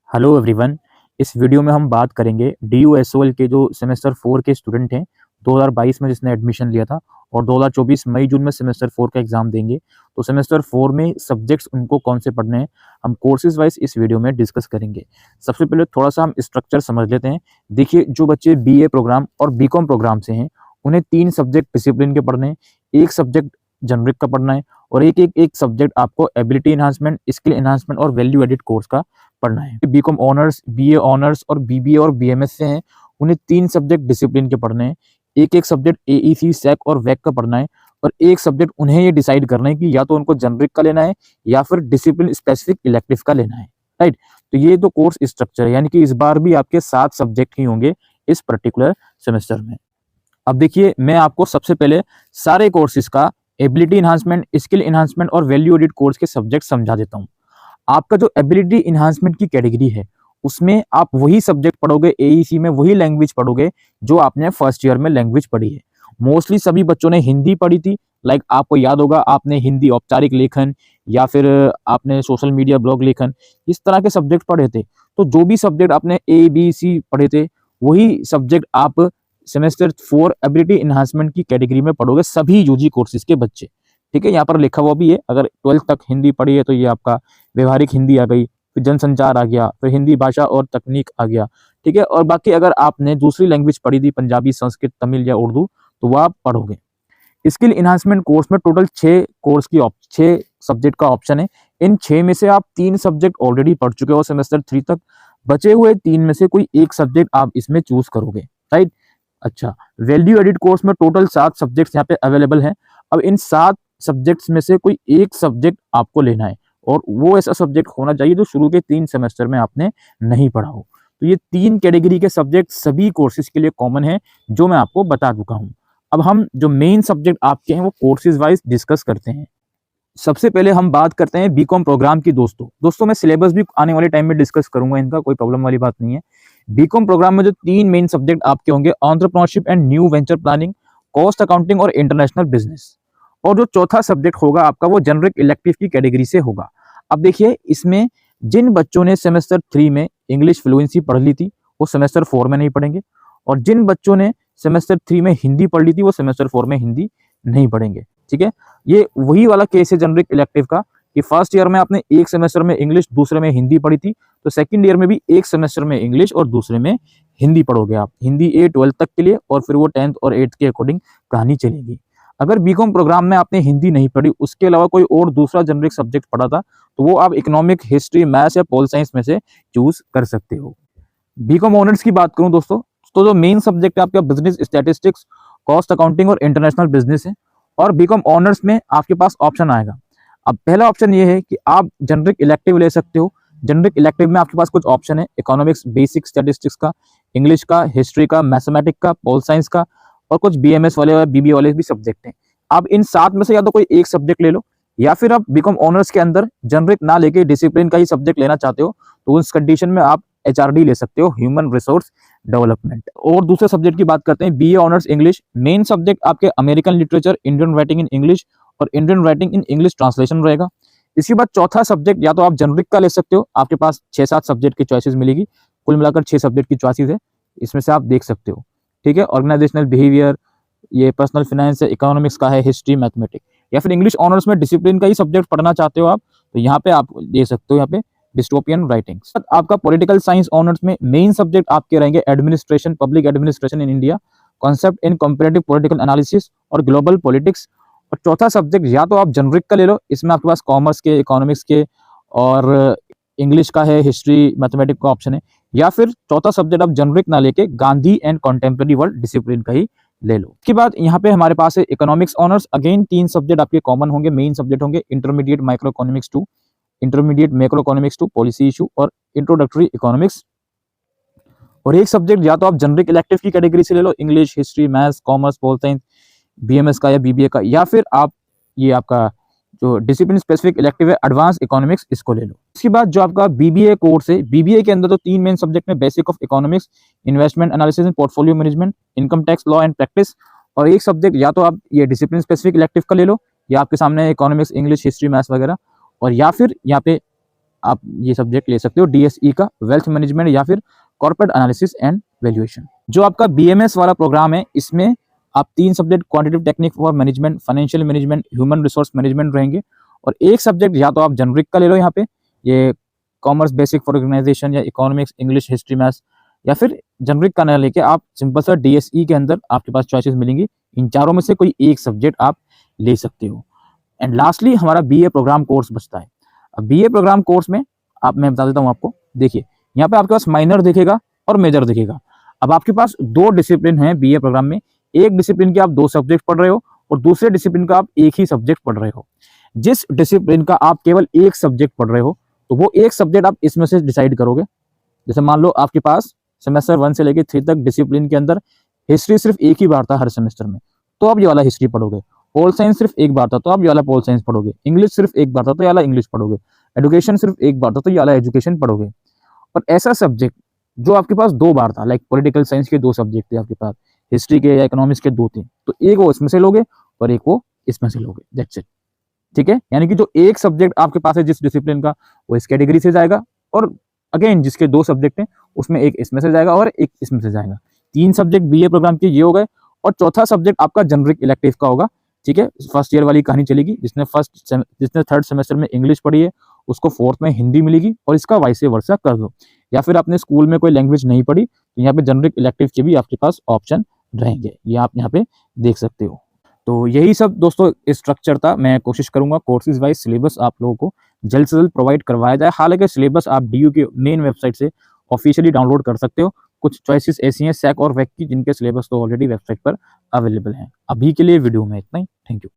Hello everyone. इस video में हम बात करेंगे DUSOL के जो सेमेस्टर 4 के स्टूडेंट हैं 2022 में जिसने एडमिशन लिया था और 2024 मई जून में सेमेस्टर 4 का एग्जाम देंगे। तो सेमेस्टर 4 में सब्जेक्ट्स उनको कौन से पढ़ने हैं, हम कोर्सेज वाइज इस वीडियो में डिस्कस करेंगे। सबसे पहले थोड़ा सा हम स्ट्रक्चर समझ लेते हैं। देखिए, जो बच्चे BA प्रोग्राम और BCom प्रोग्राम से हैं उन्हें 3 सब्जेक्ट डिसिप्लिन के पढ़ने हैं, एक सब्जेक्ट जनरिक का पढ़ना है और एक सब्जेक्ट आपको एबिलिटी एनहांसमेंट, स्किल एनहांसमेंट और वैल्यू एडिड कोर्स का पढ़ना है। BCom ऑनर्स, BA ऑनर्स और BBA और BMS से हैं उन्हें 3 सब्जेक्ट डिसिप्लिन के पढ़ने हैं, एक सब्जेक्ट AEC, SEC और WEC का पढ़ना है और एक सब्जेक्ट उन्हें ये डिसाइड करना है कि या तो उनको जनरिक का लेना है या फिर डिसिप्लिन स्पेसिफिक इलेक्टिव का लेना है। राइट, तो ये तो कोर्स स्ट्रक्चर है, यानी कि इस बार भी आपके 7 सब्जेक्ट ही होंगे इस पर्टिकुलर सेमेस्टर में। अब देखिए, मैं आपको सबसे पहले सारे कोर्सेज का एबिलिटी इन्हांसमेंट, स्किल इन्हांसमेंट और वैल्यू एडिड कोर्स के सब्जेक्ट समझा देता हूँ। आपका जो एबिलिटी इन्हांसमेंट की कैटेगरी है उसमें आप वही सब्जेक्ट पढ़ोगे, AEC में वही लैंग्वेज पढ़ोगे जो आपने फर्स्ट ईयर में लैंग्वेज पढ़ी है। मोस्टली सभी बच्चों ने हिंदी पढ़ी थी, लाइक आपको याद होगा आपने हिंदी औपचारिक लेखन या फिर आपने सोशल मीडिया ब्लॉग लेखन, इस तरह के सब्जेक्ट पढ़े थे। तो जो भी सब्जेक्ट आपने ABC पढ़े थे वही सब्जेक्ट आप सेमेस्टर 4 एबिलिटी इन्हांसमेंट की कैटेगरी में पढ़ोगे, सभी UG कोर्सेज के बच्चे। ठीक है, यहाँ पर लिखा हुआ भी है, अगर 12th तक हिंदी पढ़ी है तो ये आपका व्यवहारिक हिंदी आ गई, फिर जनसंचार आ गया, फिर हिंदी भाषा और तकनीक आ गया। ठीक है, और बाकी अगर आपने दूसरी लैंग्वेज पढ़ी थी, पंजाबी, संस्कृत, तमिल या उर्दू, तो वह आप पढ़ोगे। स्किल इन्हांसमेंट कोर्स में टोटल 6 सब्जेक्ट का ऑप्शन है। इन 6 में से आप 3 सब्जेक्ट ऑलरेडी पढ़ चुके हो सेमेस्टर 3 तक, बचे हुए 3 में से कोई एक सब्जेक्ट आप इसमें चूज करोगे। राइट, अच्छा, वैल्यू एडिड कोर्स में टोटल 7 सब्जेक्ट्स यहाँ पे अवेलेबल हैं। अब इन 7 सब्जेक्ट्स में से कोई एक सब्जेक्ट आपको लेना है और वो ऐसा सब्जेक्ट होना चाहिए जो शुरू के 3 सेमेस्टर में आपने नहीं पढ़ा हो। तो ये 3 कैटेगरी के सब्जेक्ट सभी कोर्सेज के लिए कॉमन है जो मैं आपको बता चुका हूँ। अब हम जो मेन सब्जेक्ट आपके हैं वो कोर्सेज वाइज डिस्कस करते हैं। सबसे पहले हम बात करते हैं BCom प्रोग्राम की। दोस्तों मैं सिलेबस भी आने वाले टाइम में डिस्कस करूंगा, इनका कोई प्रॉब्लम वाली बात नहीं है। BCom प्रोग्राम में जो 3 मेन सब्जेक्ट आपके होंगे, entrepreneurship and new venture planning, cost accounting और इंटरनेशनल बिजनेस। और जो चौथा सब्जेक्ट होगा आपका वो जनरिक इलेक्टिव की कैटेगरी से होगा। अब देखिए, इसमें जिन बच्चों ने सेमेस्टर 3 में इंग्लिश फ्लुएंसी पढ़ ली थी वो सेमेस्टर 4 में नहीं पढ़ेंगे, और जिन बच्चों ने सेमेस्टर 3 में हिंदी पढ़ ली थी वो सेमेस्टर 4 में हिंदी नहीं पढ़ेंगे। ठीक है, ये वही वाला केस है जनरिक इलेक्टिव का कि फर्स्ट ईयर में आपने एक सेमेस्टर में इंग्लिश, दूसरे में हिंदी पढ़ी थी, तो सेकंड ईयर में भी एक सेमेस्टर में इंग्लिश और दूसरे में हिंदी पढ़ोगे आप। हिंदी 12th तक के लिए और फिर वो 10th और 8th के अकॉर्डिंग कहानी चलेगी। अगर BCom प्रोग्राम में आपने हिंदी नहीं पढ़ी, उसके अलावा कोई और दूसरा जनरिक सब्जेक्ट पढ़ा था, तो वो आप इकोनॉमिक, हिस्ट्री, मैथ्स या पोल साइंस में से चूज कर सकते हो। BCom ऑनर्स की बात करूं दोस्तों, तो जो मेन सब्जेक्ट है आपका बिजनेस स्टैटिस्टिक्स, कॉस्ट अकाउंटिंग और इंटरनेशनल बिजनेस है। और BCom ऑनर्स में आपके पास ऑप्शन आएगा। अब पहला ऑप्शन ये है कि आप जनरिक इलेक्टिव ले सकते हो। जनरिक इलेक्टिव में आपके पास कुछ ऑप्शन है, इकोनॉमिक्स, बेसिक स्टैटिस्टिक्स का, इंग्लिश का, हिस्ट्री का, मैथमेटिक्स का, पोल साइंस का और कुछ BMS वाले और BBA वाले भी सब्जेक्ट हैं। आप इन 7 में से या तो कोई एक सब्जेक्ट ले लो, या फिर आप BCom ऑनर्स के अंदर जनरिक ना लेके डिसिप्लिन का ही सब्जेक्ट लेना चाहते हो तो उस कंडीशन में आप HRD ले सकते हो, ह्यूमन रिसोर्स डेवलपमेंट। और दूसरे सब्जेक्ट की बात करते हैं, BA honours English. Main subject आपके American literature, Indian writing in English और Indian writing in English translation रहेगा। इसके बाद चौथा सब्जेक्ट या तो आप जनरिक का ले सकते हो, आपके पास 6-7 सब्जेक्ट की चॉइसेस मिलेगी, कुल मिलाकर 6 सब्जेक्ट की चॉइसेस है, इसमें से आप देख सकते हो। ठीक है, ऑर्गेनाइजेशनल बिहेवियर, ये पर्सनल फाइनेंस है, इकोनॉमिक्स का है, हिस्ट्री, मैथमेटिक्स। या फिर इंग्लिश ऑनर्स में डिसिप्लिन का ही सब्जेक्ट पढ़ना चाहते हो आप, तो यहाँ पे आप दे सकते हो, यहाँ पे डिस्टोपियन राइटिंग्स। आपका पॉलिटिकल साइंस ऑनर्स में मेन सब्जेक्ट आपके रहेंगे administration, public administration in India, concept in comparative political analysis और ग्लोबल पॉलिटिक्स। और चौथा सब्जेक्ट या तो आप जनरिक का ले लो, इसमें आपके पास कॉमर्स के, इकोनॉमिक्स के और इंग्लिश का है, हिस्ट्री, मैथमेटिक्स का ऑप्शन है। या फिर चौथा सब्जेक्ट आप जनरिक ना लेके Gandhi and contemporary world discipline का ही ले लो। इसके बाद यहाँ पे हमारे पास है इकोनॉमिक्स ऑनर्स। अगेन 3 सब्जेक्ट आपके कॉमन होंगे, मेन सब्जेक्ट होंगे intermediate micro economics 2, intermediate macro economics 2, policy issue और इंट्रोडक्टरी इकोनॉमिक्स। और एक सब्जेक्ट या तो आप जनरिक इलेक्टिव की कैटेगरी से ले लो, English, history, maths, commerce, pol science, BMS का या BBA का, या फिर आप ये आपका जो डिसिप्लिन स्पेसिफिक इलेक्टिव है एडवांस इकोनॉमिक्स, इसको ले लो। इसके बाद जो आपका BBA कोर्स है, BBA के अंदर तो 3 मेन सब्जेक्ट में basic of economics, investment analysis and portfolio management, income tax law and practice. और एक सब्जेक्ट या तो आप ये डिसिप्लिन स्पेसिफिक इलेक्टिव का ले लो, या आपके सामने इकोनॉमिक्स, इंग्लिश, हिस्ट्री, मैथ्स वगैरह, और या फिर यहाँ पे आप ये सब्जेक्ट ले सकते हो DSE का, वेल्थ मैनेजमेंट या फिर कॉर्पोरेट एनालिसिस एंड वैल्यूएशन। जो आपका BMS वाला प्रोग्राम है, इसमें आप 3 subject quantitative technique for management, financial management, human resource management रहेंगे, और एक सब्जेक्ट या तो आप जनरिक का ले लो यहाँ पे, ये कॉमर्स बेसिक फॉर ऑर्गेनाइजेशन या इकोनॉमिक्स, इंग्लिश, हिस्ट्री, मैथ्स, या फिर जनरिक का ना लेके आप सिंपल सा DSE के अंदर आपके पास चॉइसेस मिलेंगी, इन चारों में से कोई एक सब्जेक्ट आप ले सकते हो। एंड लास्टली हमारा BA प्रोग्राम कोर्स बचता है। अब BA प्रोग्राम कोर्स में मैं बता देता हूँ आपको, देखिए यहाँ पे आपके पास माइनर दिखेगा और मेजर दिखेगा। अब आपके पास 2 डिसिप्लिन हैं BA प्रोग्राम में, एक डिसिप्लिन के आप 2 सब्जेक्ट पढ़ रहे हो और दूसरे डिसिप्लिन का आप एक ही सब्जेक्ट पढ़ रहे हो। जिस डिसिप्लिन का आप केवल एक सब्जेक्ट पढ़ रहे हो, तो वो एक सब्जेक्ट आप इसमें से डिसाइड करोगे। जैसे मान लो आपके पास सेमेस्टर 1 से लेकर 3 तक डिसिप्लिन के अंदर हिस्ट्री सिर्फ एक ही बार था हर सेमेस्टर में, तो आप ये वाला हिस्ट्री पढ़ोगे। पोल साइंस सिर्फ एक बार था, तो आप ये वाला पोल साइंस पढ़ोगे। इंग्लिश सिर्फ एक बार था, तो ये वाला इंग्लिश पढ़ोगे। एजुकेशन सिर्फ एक बार था, तो ये वाला एजुकेशन पढ़ोगे। और ऐसा सब्जेक्ट जो आपके पास 2 बार था, लाइक पॉलिटिकल साइंस के 2 सब्जेक्ट थे आपके पास, हिस्ट्री के या इकोनॉमिक्स के 2 थे, तो एक वो इसमें से लोगे और एक वो इसमें से लोगे, दैट्स इट। ठीक है, यानी कि जो एक सब्जेक्ट आपके पास है जिस डिसिप्लिन का, वो इस कैटेगरी से जाएगा, और अगेन जिसके 2 सब्जेक्ट हैं उसमें एक इसमें से जाएगा और एक इसमें से जाएगा। 3 सब्जेक्ट BA प्रोग्राम के ये हो गए, और चौथा सब्जेक्ट आपका जनरिक इलेक्टिव का होगा। ठीक है, फर्स्ट ईयर वाली कहानी चलेगी, जिसने 3rd सेमेस्टर में इंग्लिश पढ़ी है उसको 4th में हिंदी मिलेगी, और इसका वाइस वर्सा कर दो। या फिर आपने स्कूल में कोई लैंग्वेज नहीं पढ़ी, तो यहाँ पे जनरिक इलेक्टिव के भी आपके पास ऑप्शन रहेंगे, ये आप यहाँ पे देख सकते हो। तो यही सब दोस्तों स्ट्रक्चर था। मैं कोशिश करूंगा कोर्सेज वाइज सिलेबस आप लोगों को जल्द से जल्द प्रोवाइड करवाया जाए। हालांकि सिलेबस आप DU के मेन वेबसाइट से ऑफिशियली डाउनलोड कर सकते हो। कुछ चॉइसेस ऐसी हैं SAC और WAC की, जिनके सिलेबस तो ऑलरेडी वेबसाइट पर अवेलेबल हैं। अभी के लिए वीडियो में इतना ही। Thank you.